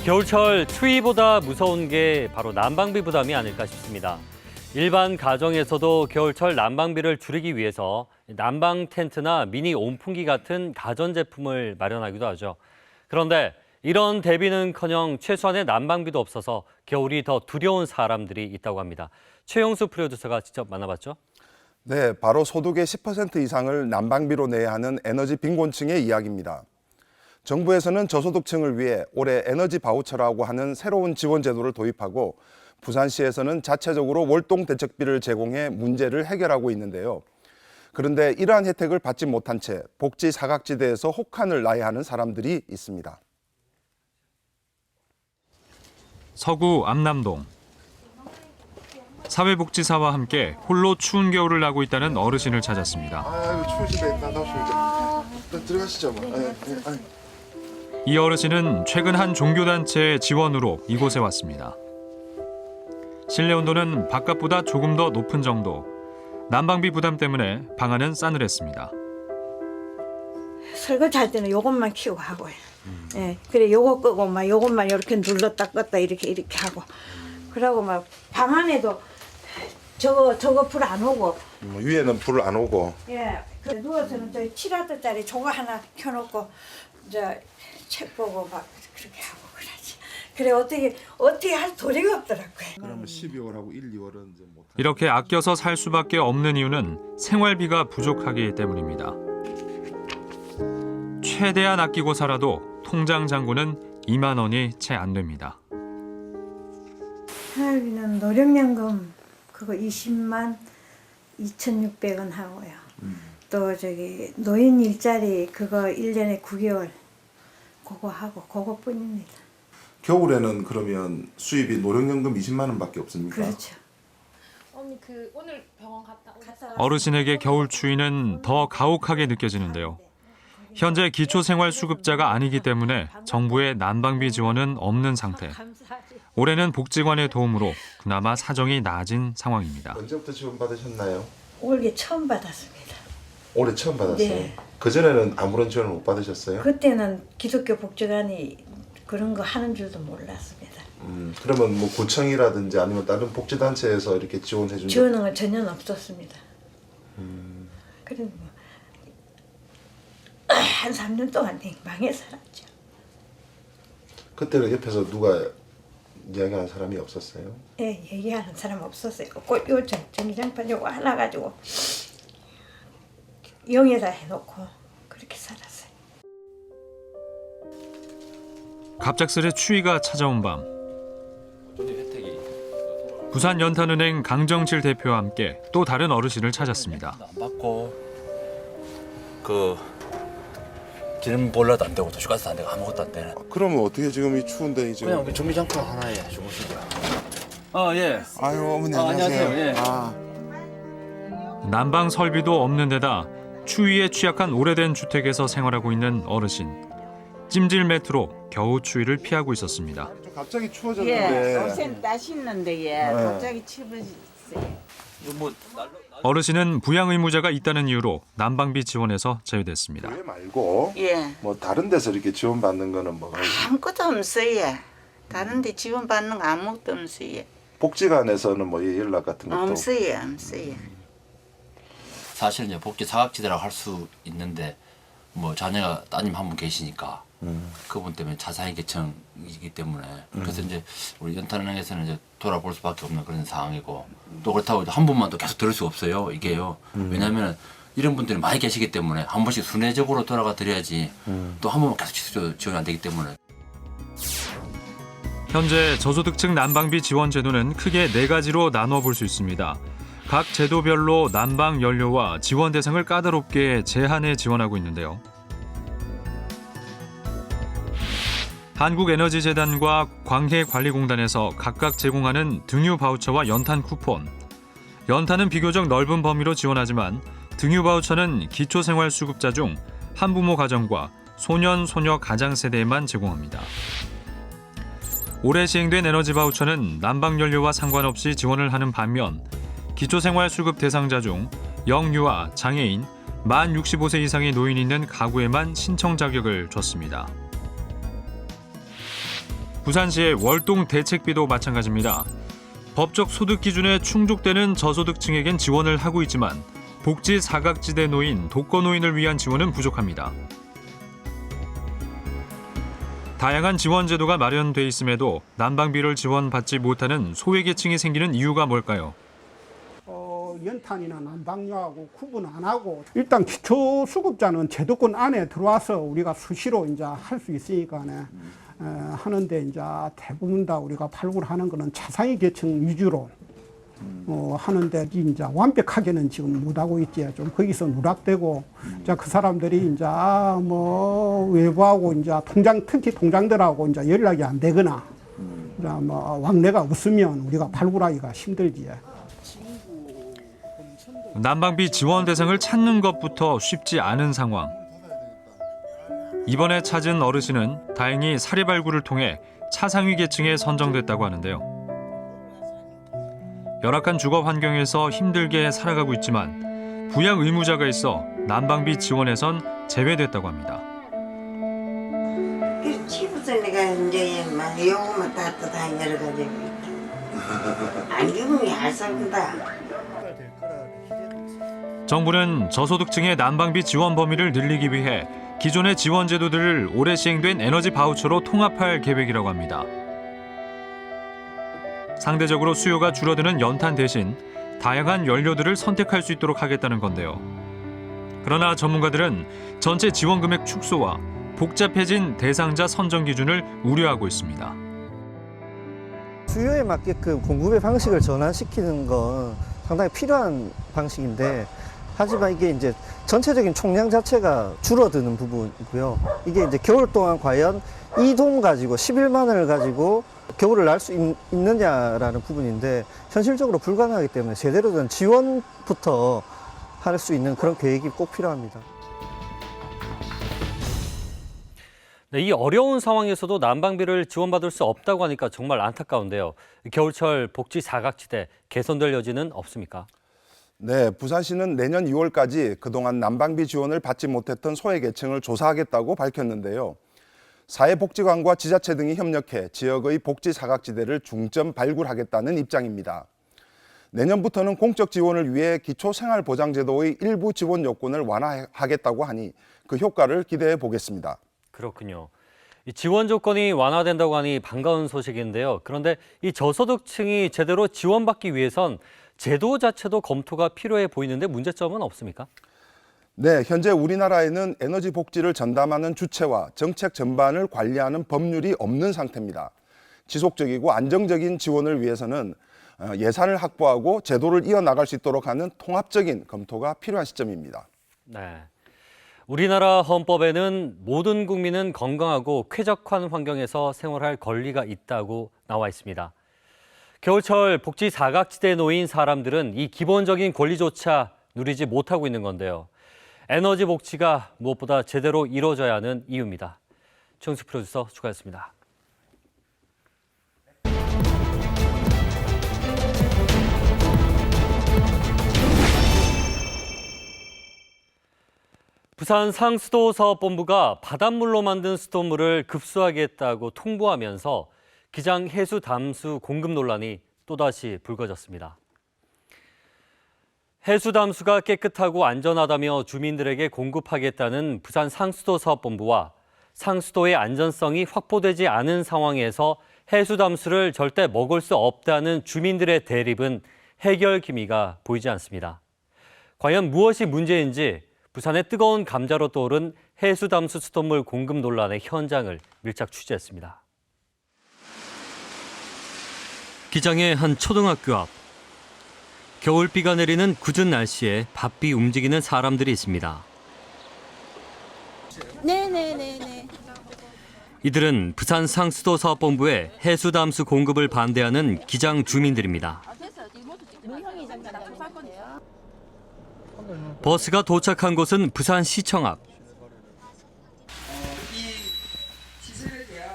겨울철 추위보다 무서운 게 바로 난방비 부담이 아닐까 싶습니다. 일반 가정에서도 겨울철 난방비를 줄이기 위해서 난방 텐트나 미니 온풍기 같은 가전제품을 마련하기도 하죠. 그런데 이런 대비는커녕 최소한의 난방비도 없어서 겨울이 더 두려운 사람들이 있다고 합니다. 최영수 프로듀서가 직접 만나봤죠. 네, 바로 소득의 10% 이상을 난방비로 내야 하는 에너지 빈곤층의 이야기입니다. 정부에서는 저소득층을 위해 올해 에너지 바우처라고 하는 새로운 지원 제도를 도입하고 부산시에서는 자체적으로 월동 대책비를 제공해 문제를 해결하고 있는데요. 그런데 이러한 혜택을 받지 못한 채 복지 사각지대에서 혹한을 나야 하는 사람들이 있습니다. 서구 암남동. 사회복지사와 함께 홀로 추운 겨울을 나고 있다는 어르신을 찾았습니다. 아이고 추우시다. 나가시죠 이제. 들어가시죠 뭐. 이 어르신은 최근 한 종교단체의 지원으로 이곳에 왔습니다. 실내 온도는 바깥보다 조금 더 높은 정도. 난방비 부담 때문에 방안은 싸늘했습니다. 설거지할 때는 요것만 키우고 하고요. 예, 그래 요거 끄고 막 요것만 이렇게 눌렀다 껐다 이렇게 하고. 그러고 막 방 안에도 저거 불 안 오고. 위에는 불 안 오고. 예, 그 누워서는 저 7와트짜리 저거 하나 켜놓고 책 보고 막 그렇게 하고 그러지. 그래 어떻게 할 도리가 없더라고요. 그러면 12월하고 1, 2월은 이제 못. 이렇게 아껴서 살 수밖에 없는 이유는 생활비가 부족하기 때문입니다. 최대한 아끼고 살아도 통장 잔고는 2만 원이 채 안 됩니다. 생활비는 노령연금 그거 20만 2,600원 하고요. 또 노인 일자리 그거 1년에 9개월 그거 하고 그거뿐입니다. 겨울에는 그러면 수입이 노령연금 20만 원밖에 없습니까? 그렇죠. 언니 오늘 병원 갔다 오셨어요? 어르신에게 겨울 추위는 더 가혹하게 느껴지는데요. 현재 기초생활수급자가 아니기 때문에 정부의 난방비 지원은 없는 상태. 올해는 복지관의 도움으로 그나마 사정이 나아진 상황입니다. 언제부터 지원 받으셨나요? 올해 처음 받았습니다. 올해 처음 받았어요. 네. 그 전에는 아무런 지원을 못 받으셨어요? 그때는 기독교 복지관이 그런 거 하는 줄도 몰랐습니다. 그러면 뭐 구청이라든지 아니면 다른 복지단체에서 이렇게 지원해 준 적? 지원은 건 전혀 없었습니다. 그래도 한 3년 동안 냉방에 살았죠. 그때는 옆에서 누가 이야기하는 사람이 없었어요? 예, 얘기하는 사람 없었어요. 꼭 요 전기장판 요거 하나 가지고 용에다 해놓고 그렇게 살았어요. 갑작스레 추위가 찾아온 밤. 부산 연탄은행 강정칠 대표와 함께 또 다른 어르신을 찾았습니다. 안 받고 기름 보일러도 안 되고 도시가스도 안 되고 아무것도 안 되는. 그러면 어떻게 지금 이 추운데 이제? 그냥 전기장판 하나에 주무시죠. 예. 아유 어머니 안녕하세요. 예. 난방 설비도 없는 데다 추위에 취약한 오래된 주택에서 생활하고 있는 어르신. 찜질 매트로 겨우 추위를 피하고 있었습니다. 갑자기 추워졌는데. 예, 옷은 따시는데 갑자기 추워졌어요. 어르신은 부양 의무자가 있다는 이유로 난방비 지원에서 제외됐습니다. 교회 말고 예, 뭐 다른 데서 이렇게 지원받는 거는 뭐가 있어요? 아무것도 없어요. 다른데 지원받는 거 아무것도 없어요. 복지관에서는 뭐 연락 같은 것도 없어요. 사실 이제 복지 사각지대라고 할 수 있는데 뭐 자녀가 따님 한 분 계시니까 그분 때문에 자산이 계층이기 때문에 그래서 이제 우리 연탄은행에서는 이제 돌아볼 수밖에 없는 그런 상황이고 또 그렇다고 한 분만 또 계속 들을 수 없어요. 이게요. 왜냐하면 이런 분들이 많이 계시기 때문에 한 번씩 순회적으로 돌아가 드려야지 또 한 번만 계속 지원이 안 되기 때문에. 현재 저소득층 난방비 지원 제도는 크게 4가지로 나눠 볼 수 있습니다. 각 제도별로 난방 연료와 지원 대상을 까다롭게 제한해 지원하고 있는데요. 한국에너지재단과 광해관리공단에서 각각 제공하는 등유 바우처와 연탄 쿠폰. 연탄은 비교적 넓은 범위로 지원하지만 등유 바우처는 기초생활수급자 중 한부모 가정과 소년, 소녀 가장세대에만 제공합니다. 올해 시행된 에너지 바우처는 난방연료와 상관없이 지원을 하는 반면 기초생활수급 대상자 중 영유아, 장애인, 만 65세 이상의 노인이 있는 가구에만 신청 자격을 줬습니다. 부산시의 월동 대책비도 마찬가지입니다. 법적 소득 기준에 충족되는 저소득층에겐 지원을 하고 있지만 복지 사각지대 노인, 독거노인을 위한 지원은 부족합니다. 다양한 지원 제도가 마련돼 있음에도 난방비를 지원받지 못하는 소외계층이 생기는 이유가 뭘까요? 연탄이나 난방료하고 구분 안 하고 일단 기초수급자는 제도권 안에 들어와서 우리가 수시로 이제 할 수 있으니까네 하는데 이제 대부분 다 우리가 발굴하는 거는 차상위 계층 위주로 하는데 이제 완벽하게는 지금 못 하고 있지. 좀 거기서 누락되고 자 그 사람들이 이제 뭐 외부하고 이제 특히 통장들하고 이제 연락이 안 되거나 이제 뭐 왕래가 없으면 우리가 발굴하기가 힘들지. 난방비 지원 대상을 찾는 것부터 쉽지 않은 상황. 이번에 찾은 어르신은 다행히 사례 발굴을 통해 차상위 계층에 선정됐다고 하는데요. 열악한 주거 환경에서 힘들게 살아가고 있지만 부양 의무자가 있어 난방비 지원에선 제외됐다고 합니다. 그치부터 내가 이제 막 요것만 따뜻한 여러 가지 안 죽으면 알살거다. 정부는 저소득층의 난방비 지원 범위를 늘리기 위해 기존의 지원 제도들을 올해 시행된 에너지 바우처로 통합할 계획이라고 합니다. 상대적으로 수요가 줄어드는 연탄 대신 다양한 연료들을 선택할 수 있도록 하겠다는 건데요. 그러나 전문가들은 전체 지원 금액 축소와 복잡해진 대상자 선정 기준을 우려하고 있습니다. 수요에 맞게끔 공급의 방식을 전환시키는 건 상당히 필요한 방식인데 하지만 이게 이제 전체적인 총량 자체가 줄어드는 부분이고요. 이게 이제 겨울 동안 과연 이 돈 가지고 11만 원을 가지고 겨울을 날 수 있느냐라는 부분인데 현실적으로 불가능하기 때문에 제대로 된 지원부터 할 수 있는 그런 계획이 꼭 필요합니다. 네, 이 어려운 상황에서도 난방비를 지원받을 수 없다고 하니까 정말 안타까운데요. 겨울철 복지 사각지대 개선될 여지는 없습니까? 네, 부산시는 내년 2월까지 그동안 난방비 지원을 받지 못했던 소외계층을 조사하겠다고 밝혔는데요. 사회복지관과 지자체 등이 협력해 지역의 복지 사각지대를 중점 발굴하겠다는 입장입니다. 내년부터는 공적 지원을 위해 기초생활보장제도의 일부 지원 요건을 완화하겠다고 하니 그 효과를 기대해 보겠습니다. 그렇군요. 이 지원 조건이 완화된다고 하니 반가운 소식인데요. 그런데 이 저소득층이 제대로 지원받기 위해선 제도 자체도 검토가 필요해 보이는데 문제점은 없습니까? 네, 현재 우리나라에는 에너지 복지를 전담하는 주체와 정책 전반을 관리하는 법률이 없는 상태입니다. 지속적이고 안정적인 지원을 위해서는 예산을 확보하고 제도를 이어나갈 수 있도록 하는 통합적인 검토가 필요한 시점입니다. 네. 우리나라 헌법에는 모든 국민은 건강하고 쾌적한 환경에서 생활할 권리가 있다고 나와 있습니다. 겨울철 복지 사각지대에 놓인 사람들은 이 기본적인 권리조차 누리지 못하고 있는 건데요. 에너지 복지가 무엇보다 제대로 이루어져야 하는 이유입니다. 최영수 프로듀서 추가했습니다. 부산 상수도 사업본부가 바닷물로 만든 수돗물을 급수하게 했다고 통보하면서 기장 해수 담수 공급 논란이 또다시 불거졌습니다. 해수 담수가 깨끗하고 안전하다며 주민들에게 공급하겠다는 부산 상수도 사업본부와 상수도의 안전성이 확보되지 않은 상황에서 해수 담수를 절대 먹을 수 없다는 주민들의 대립은 해결 기미가 보이지 않습니다. 과연 무엇이 문제인지 부산의 뜨거운 감자로 떠오른 해수 담수 수돗물 공급 논란의 현장을 밀착 취재했습니다. 기장의 한 초등학교 앞. 겨울비가 내리는 궂은 날씨에 바삐 움직이는 사람들이 있습니다. 네네네네. 이들은 부산 상수도 사업본부의 해수 담수 공급을 반대하는 기장 주민들입니다. 버스가 도착한 곳은 부산시청 앞.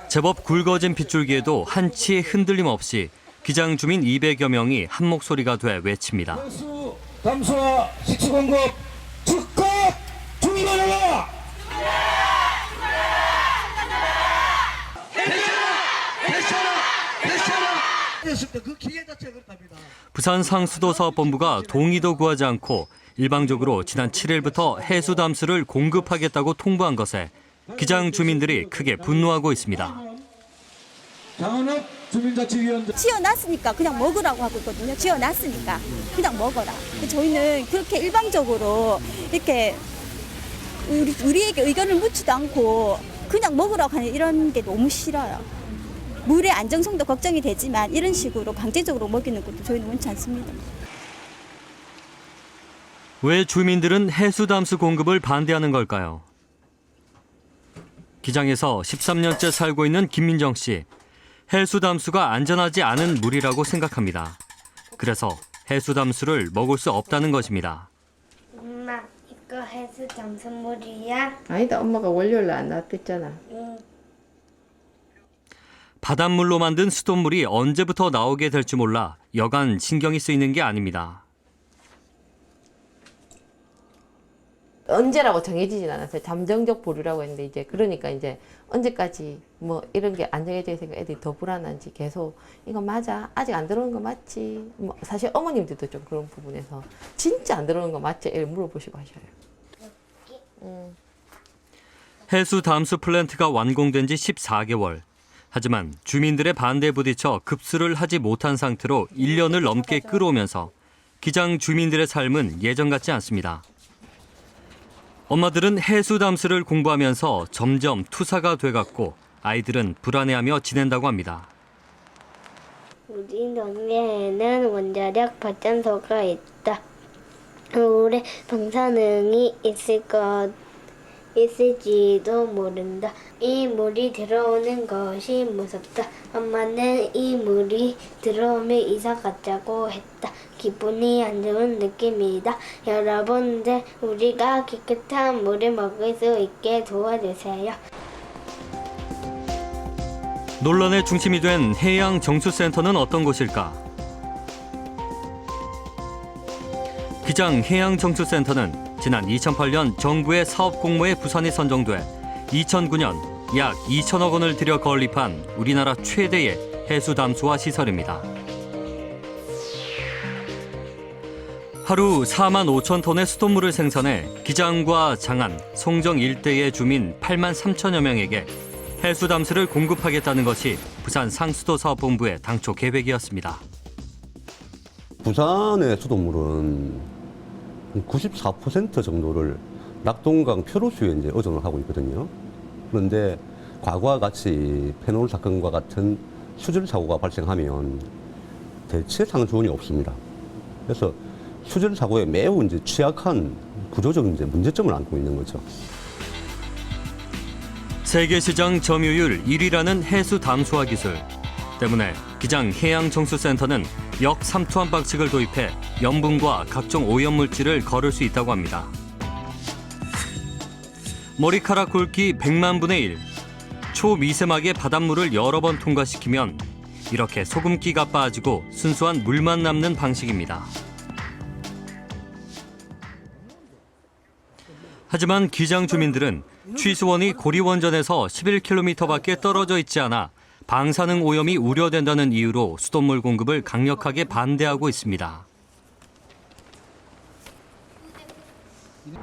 제법 굵어진 빗줄기에도 한치의 흔들림 없이 기장 주민 200여 명이 한 목소리가 돼 외칩니다. 해수 담수와 식수 공급 즉각 중단하라! 그랬을 때 그 기계 자체가 그렇답니다. 부산 상수도사업본부가 동의도 구하지 않고 일방적으로 지난 7일부터 해수 담수를 공급하겠다고 통보한 것에 기장 주민들이 크게 분노하고 있습니다. 장원업 주민자치위원장. 지어놨으니까 그냥 먹으라고 하고 있거든요. 지어놨으니까 그냥 먹어라. 저희는 그렇게 일방적으로 이렇게 우리에게 의견을 묻지도 않고 그냥 먹으라고 하는 이런 게 너무 싫어요. 물의 안정성도 걱정이 되지만 이런 식으로 강제적으로 먹이는 것도 저희는 원치 않습니다. 왜 주민들은 해수 담수 공급을 반대하는 걸까요? 기장에서 13년째 살고 있는 김민정 씨. 해수 담수가 안전하지 않은 물이라고 생각합니다. 그래서 해수 담수를 먹을 수 없다는 것입니다. 엄마, 이거 해수 담수물이야? 아니다, 엄마가 월요일에 안 나왔댔잖아. 응. 바닷물로 만든 수돗물이 언제부터 나오게 될지 몰라 여간 신경이 쓰이는 게 아닙니다. 언제라고 정해지진 않았어요. 잠정적 보류라고 했는데 이제 그러니까 이제 언제까지 뭐 이런 게 안 정해져 있으니까 애들이 더 불안한지 계속 이거 맞아? 아직 안 들어오는 거 맞지? 뭐 사실 어머님들도 좀 그런 부분에서 진짜 안 들어오는 거 맞지? 이렇게 물어보시고 하셔요. 해수 담수 플랜트가 완공된 지 14개월. 하지만 주민들의 반대에 부딪혀 급수를 하지 못한 상태로 1년을 넘게 끌어오면서 기장 주민들의 삶은 예전 같지 않습니다. 엄마들은 해수 담수를 공부하면서 점점 투사가 돼갔고 아이들은 불안해하며 지낸다고 합니다. 우리 동네에는 원자력 발전소가 있다. 올해 방사능이 있을지도 모른다. 이 물이 들어오는 것이 무섭다. 엄마는 이 물이 들어오면 이사 가자고 했다. 기분이 안 좋은 느낌이다. 여러분들 우리가 깨끗한 물을 먹을 수 있게 도와주세요. 논란의 중심이 된 해양정수센터는 어떤 곳일까? 기장 해양정수센터는 지난 2008년 정부의 사업 공모에 부산이 선정돼 2009년 약 2천억 원을 들여 건립한 우리나라 최대의 해수 담수화 시설입니다. 하루 4만 5천 톤의 수돗물을 생산해 기장과 장안, 송정 일대의 주민 8만 3천여 명에게 해수 담수를 공급하겠다는 것이 부산 상수도사업본부의 당초 계획이었습니다. 부산의 수돗물은 94% 정도를 낙동강 표로수에 이제 의존을 하고 있거든요. 그런데 과거와 같이 페놀 사건과 같은 수질 사고가 발생하면 대체상 조언이 없습니다. 그래서 수질 사고에 매우 이제 취약한 구조적인 이제 문제점을 안고 있는 거죠. 세계 시장 점유율 1위라는 해수 담수화 기술 때문에 기장 해양정수센터는 역삼투압 방식을 도입해 염분과 각종 오염물질을 거를 수 있다고 합니다. 머리카락 굵기 100만 분의 1, 초미세막의 바닷물을 여러 번 통과시키면 이렇게 소금기가 빠지고 순수한 물만 남는 방식입니다. 하지만 기장 주민들은 취수원이 고리원전에서 11km밖에 떨어져 있지 않아 방사능 오염이 우려된다는 이유로 수돗물 공급을 강력하게 반대하고 있습니다.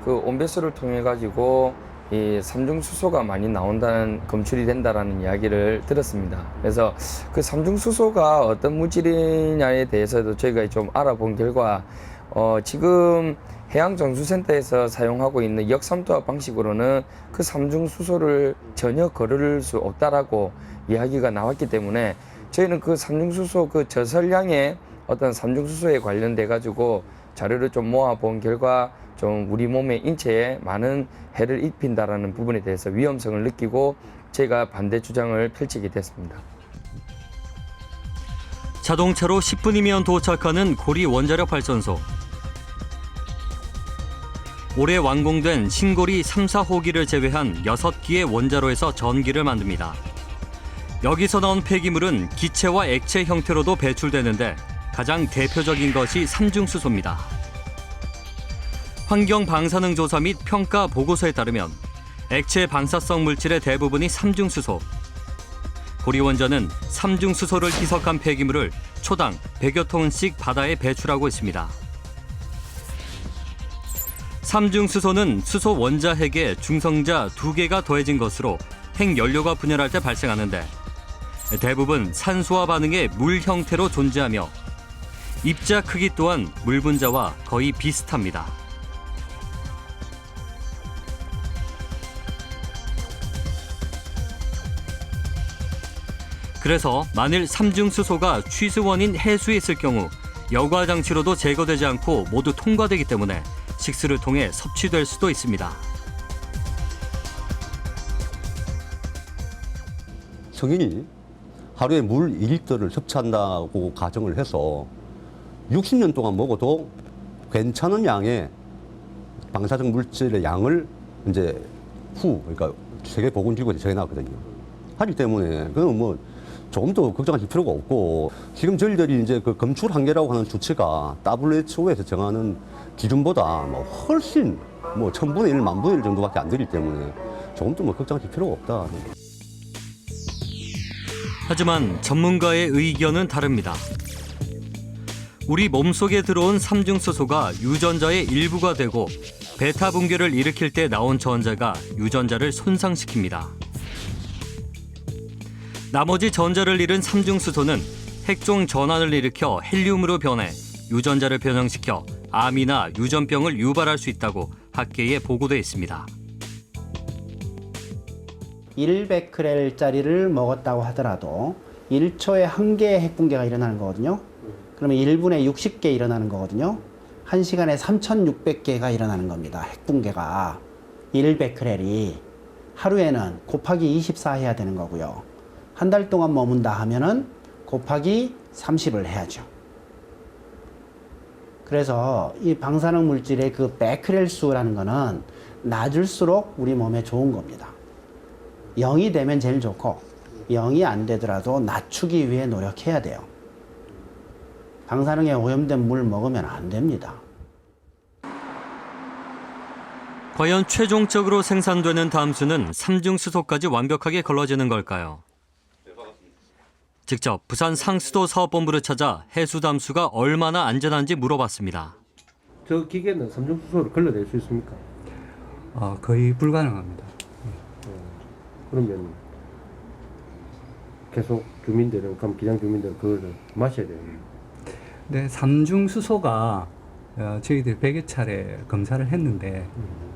그 온배수를 통해 가지고 이 삼중수소가 많이 나온다는 검출이 된다라는 이야기를 들었습니다. 그래서 그 삼중수소가 어떤 물질이냐에 대해서도 저희가 좀 알아본 결과 지금 해양정수센터에서 사용하고 있는 역삼투압 방식으로는 그 삼중수소를 전혀 거를 수 없다라고 이야기가 나왔기 때문에 저희는 그 삼중수소 그 저설량의 어떤 삼중수소에 관련돼 가지고 자료를 좀 모아본 결과 좀 우리 몸의 인체에 많은 해를 입힌다라는 부분에 대해서 위험성을 느끼고 제가 반대 주장을 펼치게 됐습니다. 자동차로 10분이면 도착하는 고리 원자력 발전소. 올해 완공된 신고리 3, 4호기를 제외한 6기의 원자로에서 전기를 만듭니다. 여기서 나온 폐기물은 기체와 액체 형태로도 배출되는데 가장 대표적인 것이 삼중수소입니다. 환경 방사능 조사 및 평가 보고서에 따르면 액체 방사성 물질의 대부분이 삼중수소. 고리원전은 삼중수소를 희석한 폐기물을 초당 100여 톤씩 바다에 배출하고 있습니다. 삼중수소는 수소 원자핵에 중성자 2개가 더해진 것으로 핵연료가 분열할 때 발생하는데 대부분 산소와 반응해 물 형태로 존재하며 입자 크기 또한 물 분자와 거의 비슷합니다. 그래서 만일 삼중수소가 취수원인 해수에 있을 경우 여과 장치로도 제거되지 않고 모두 통과되기 때문에 식수를 통해 섭취될 수도 있습니다. 성인이 하루에 물 2리터를 섭취한다고 가정을 해서 60년 동안 먹어도 괜찮은 양의 방사적 물질의 양을 이제 그러니까 세계보건기구에 정해놨거든요. 하기 때문에 그건 뭐 조금 더 걱정하실 필요가 없고, 지금 저희들이 이제 그 검출 한계라고 하는 수치가 WHO에서 정하는 기준보다 뭐 훨씬 뭐 1000분의 1, 10,000분의 1 정도밖에 안 되기 때문에 조금 더 뭐 걱정하실 필요가 없다. 하지만 전문가의 의견은 다릅니다. 우리 몸속에 들어온 삼중수소가 유전자의 일부가 되고 베타 붕괴를 일으킬 때 나온 전자가 유전자를 손상시킵니다. 나머지 전자를 잃은 삼중수소는 핵종 전환을 일으켜 헬륨으로 변해 유전자를 변형시켜 암이나 유전병을 유발할 수 있다고 학계에 보고돼 있습니다. 1베크렐짜리를 먹었다고 하더라도 1초에 1개의 핵붕괴가 일어나는 거거든요. 그러면 1분에 60개 일어나는 거거든요. 1시간에 3,600개가 일어나는 겁니다. 핵붕괴가 1베크렐이 하루에는 곱하기 24 해야 되는 거고요. 한 달 동안 머문다 하면은 곱하기 30을 해야죠. 그래서 이 방사능 물질의 그 베크렐 수라는 거는 낮을수록 우리 몸에 좋은 겁니다. 0이 되면 제일 좋고 0이 안 되더라도 낮추기 위해 노력해야 돼요. 방사능에 오염된 물 먹으면 안 됩니다. 과연 최종적으로 생산되는 담수는 삼중수소까지 완벽하게 걸러지는 걸까요? 직접 부산 상수도 사업본부를 찾아 해수 담수가 얼마나 안전한지 물어봤습니다. 저 기계는 삼중수소를 걸러낼 수 있습니까? 거의 불가능합니다. 그러면 계속 주민들은, 그럼 기장 주민들은 그걸 마셔야 돼요. 네, 삼중수소가 저희들이 100여 차례 검사를 했는데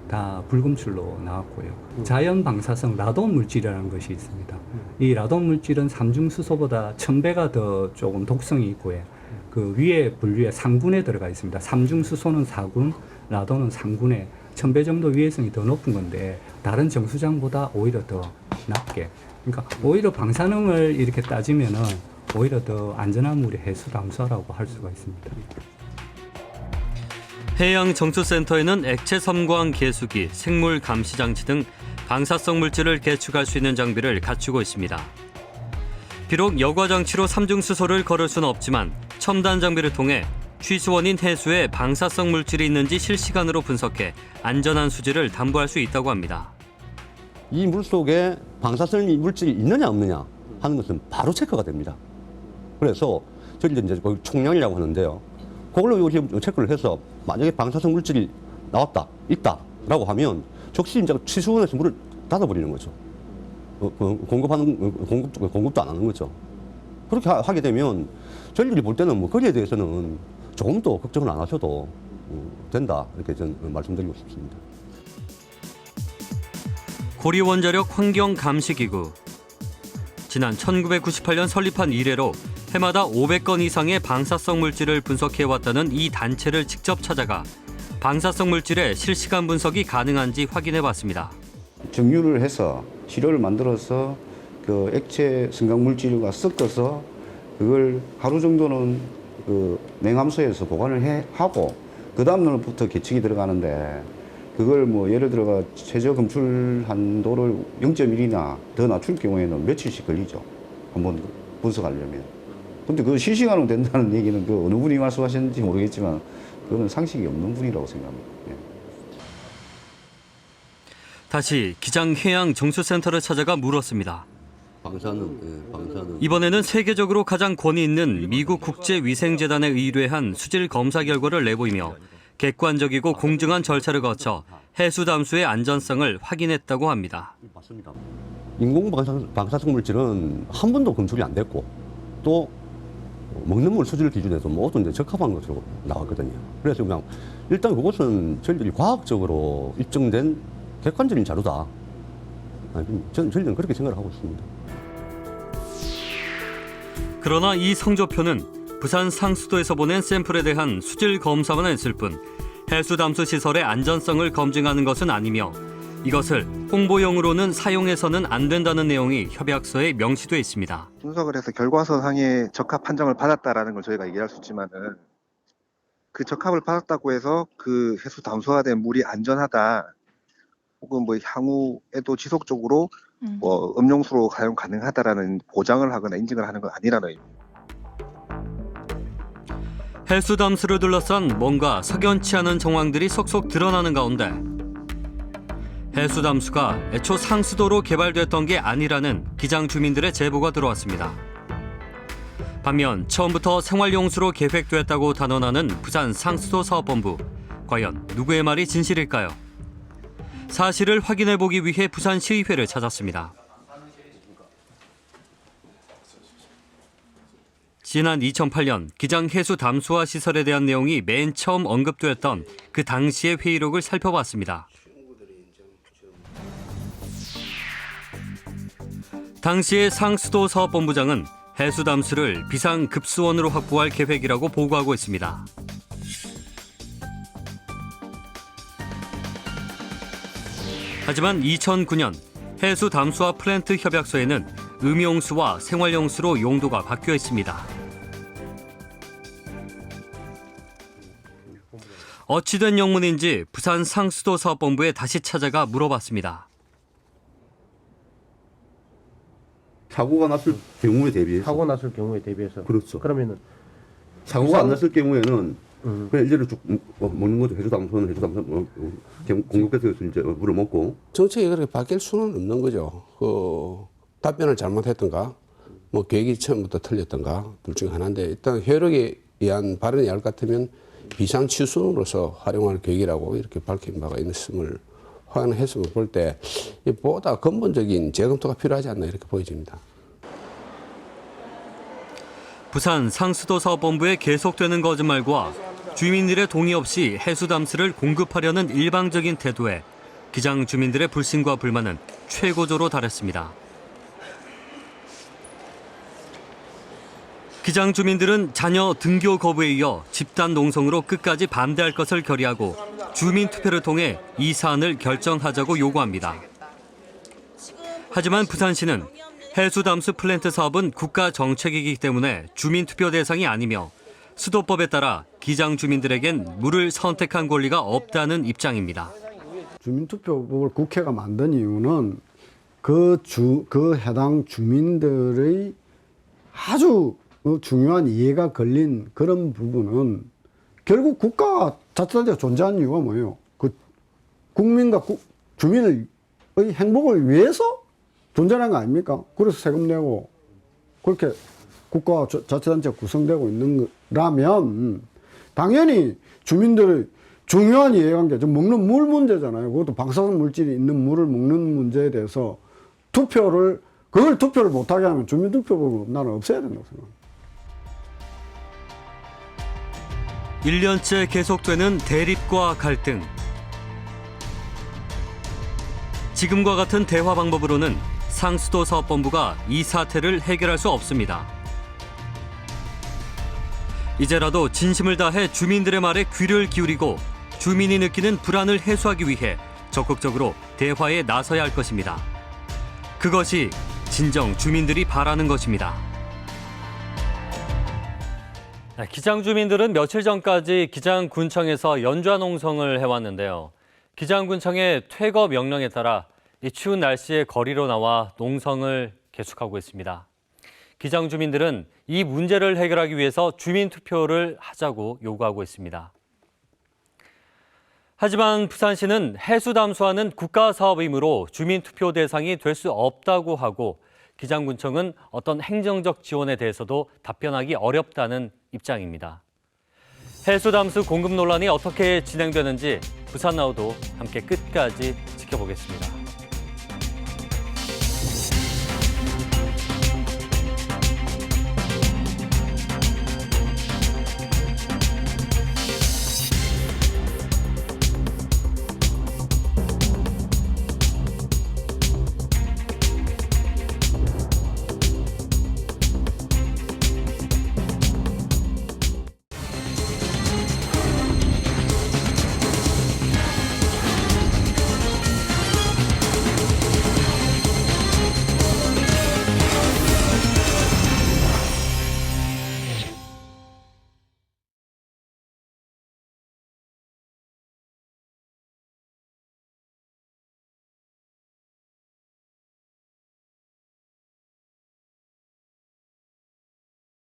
다 불검출로 나왔고요. 자연 방사성 라돈 물질이라는 것이 있습니다. 이 라돈 물질은 삼중수소보다 1000배가 더 조금 독성이 있고요. 그 위에 분류에 상군에 들어가 있습니다. 삼중수소는 4군, 라돈은 3군에 1000배 정도 위해성이 더 높은 건데 다른 정수장보다 오히려 더 낮게. 그러니까 오히려 방사능을 이렇게 따지면은 오히려 더 안전한 물이 해수 담수라고 할 수가 있습니다. 해양정수센터에는 액체 섬광 계수기, 생물 감시 장치 등 방사성 물질을 계축할 수 있는 장비를 갖추고 있습니다. 비록 여과 장치로 삼중수소를 걸을 수는 없지만 첨단 장비를 통해 취수원인 해수에 방사성 물질이 있는지 실시간으로 분석해 안전한 수질을 담보할 수 있다고 합니다. 이 물속에 방사성 물질이 있느냐 없느냐 하는 것은 바로 체크가 됩니다. 그래서 저희들 이제 거기 총량이라고 하는데요. 그걸로 체크를 해서 만약에 방사성 물질이 나왔다, 있다라고 하면 즉시 이제 취수원에서 물을 닫아버리는 거죠. 공급도 안 하는 거죠. 그렇게 하게 되면 저희들이 볼 때는 뭐 거기에 대해서는 조금 더 걱정을 안 하셔도 된다, 이렇게 저는 말씀드리고 싶습니다. 고리원자력 환경감시기구. 지난 1998년 설립한 이래로 해마다 500건 이상의 방사성 물질을 분석해왔다는 이 단체를 직접 찾아가 방사성 물질의 실시간 분석이 가능한지 확인해봤습니다. 정유를 해서 시료를 만들어서 그 액체 성강 물질과 섞어서 그걸 하루 정도는 그 냉함소에서 보관을 하고 그 다음 날부터 계측이 들어가는데 그걸 뭐 예를 들어가 최저 검출 한도를 0.1이나 더 낮출 경우에는 며칠씩 걸리죠. 한번 분석하려면. 근데 그 실시간으로 된다는 얘기는 그 어느 분이 말씀하셨는지 모르겠지만 그거는 상식이 없는 분이라고 생각합니다. 예. 다시 기장해양정수센터를 찾아가 물었습니다. 방사능. 이번에는 세계적으로 가장 권위 있는 미국 국제위생재단에 의뢰한 수질 검사 결과를 내보이며 객관적이고 공정한 절차를 거쳐 해수 담수의 안전성을 확인했다고 합니다. 인공 방사성 물질은 한 번도 검출이 안 됐고 또 먹는 물 수질 기준에서 모두 이제 적합한 것으로 나왔거든요. 그래서 그냥 일단 그것은 저희들이 과학적으로 입증된 객관적인 자료다. 저희들은 그렇게 생각을 하고 있습니다. 그러나 이 성적표는 부산 상수도에서 보낸 샘플에 대한 수질 검사만 했을 뿐 해수 담수 시설의 안전성을 검증하는 것은 아니며 이것을 홍보용으로는 사용해서는 안 된다는 내용이 협약서에 명시돼 있습니다. 분석을 해서 결과서상의 적합 판정을 받았다라는 걸 저희가 얘기할 수 있지만은 그 적합을 받았다고 해서 그 해수 담수가 된 물이 안전하다 혹은 뭐 향후에도 지속적으로 뭐 음용수로 사용 가능하다라는 보장을 하거나 인증을 하는 건 아니라는 의미입니다. 해수 담수를 둘러싼 뭔가 석연치 않은 정황들이 속속 드러나는 가운데 해수 담수가 애초 상수도로 개발됐던 게 아니라는 기장 주민들의 제보가 들어왔습니다. 반면 처음부터 생활용수로 계획됐다고 단언하는 부산 상수도 사업본부. 과연 누구의 말이 진실일까요? 사실을 확인해보기 위해 부산시의회를 찾았습니다. 지난 2008년 기장 해수 담수화 시설에 대한 내용이 맨 처음 언급됐던 그 당시의 회의록을 살펴봤습니다. 당시의 상수도 사업본부장은 해수 담수를 비상급수원으로 확보할 계획이라고 보고하고 있습니다. 하지만 2009년 해수 담수화 플랜트 협약서에는 음용수와 생활용수로 용도가 바뀌어 있습니다. 어찌된 영문인지 부산 상수도 사업본부에 다시 찾아가 물어봤습니다. 사고가 났을 경우에 대비해서. 사고 났을 경우에 대비해서. 그렇죠. 그러면은 사고가 안 났을 경우에는 그냥 일제로 쭉 먹는 거죠. 해수 담수는 해수 담수 공급해서 이제 물을 먹고. 정책이 그렇게 바뀔 수는 없는 거죠. 답변을 잘못했던가, 뭐 계획이 처음부터 틀렸던가 둘 중 하나인데 일단 효력에 의한 발언이 할 것 같으면 비상치수로서 활용할 계획이라고 이렇게 밝힌 바가 있음을 확인해서 볼 때 보다 근본적인 재검토가 필요하지 않나 이렇게 보여집니다. 부산 상수도 사업본부의 계속되는 거짓말과 주민들의 동의 없이 해수 담수를 공급하려는 일방적인 태도에 기장 주민들의 불신과 불만은 최고조로 달했습니다. 기장 주민들은 자녀 등교 거부에 이어 집단 농성으로 끝까지 반대할 것을 결의하고 주민 투표를 통해 이 사안을 결정하자고 요구합니다. 하지만 부산시는 해수 담수 플랜트 사업은 국가 정책이기 때문에 주민 투표 대상이 아니며 수도법에 따라 기장 주민들에겐 물을 선택한 권리가 없다는 입장입니다. 주민투표법을 국회가 만든 이유는 그 해당 주민들의 아주 중요한 이해가 걸린 그런 부분은 결국 국가 자체가 존재하는 이유가 뭐예요? 그 국민과 주민의 행복을 위해서 존재하는 거 아닙니까? 그래서 세금 내고 그렇게 국가 자치단체가 구성되고 있는 거라면 당연히 주민들의 중요한 이해관계, 먹는 물 문제잖아요. 그것도 방사성 물질이 있는 물을 먹는 문제에 대해서 투표를 못하게 하면 주민투표법을 나는 없애야 된다고 생각합니다. 1년째 계속되는 대립과 갈등. 지금과 같은 대화 방법으로는 상수도 사업본부가 이 사태를 해결할 수 없습니다. 이제라도 진심을 다해 주민들의 말에 귀를 기울이고 주민이 느끼는 불안을 해소하기 위해 적극적으로 대화에 나서야 할 것입니다. 그것이 진정 주민들이 바라는 것입니다. 기장 주민들은 며칠 전까지 기장군청에서 연좌 농성을 해왔는데요. 기장군청의 퇴거 명령에 따라 이 추운 날씨에 거리로 나와 농성을 계속하고 있습니다. 기장 주민들은 이 문제를 해결하기 위해서 주민 투표를 하자고 요구하고 있습니다. 하지만 부산시는 해수 담수화는 국가 사업이므로 주민 투표 대상이 될 수 없다고 하고 기장군청은 어떤 행정적 지원에 대해서도 답변하기 어렵다는 입장입니다. 해수담수 공급 논란이 어떻게 진행되는지 부산나우도 함께 끝까지 지켜보겠습니다.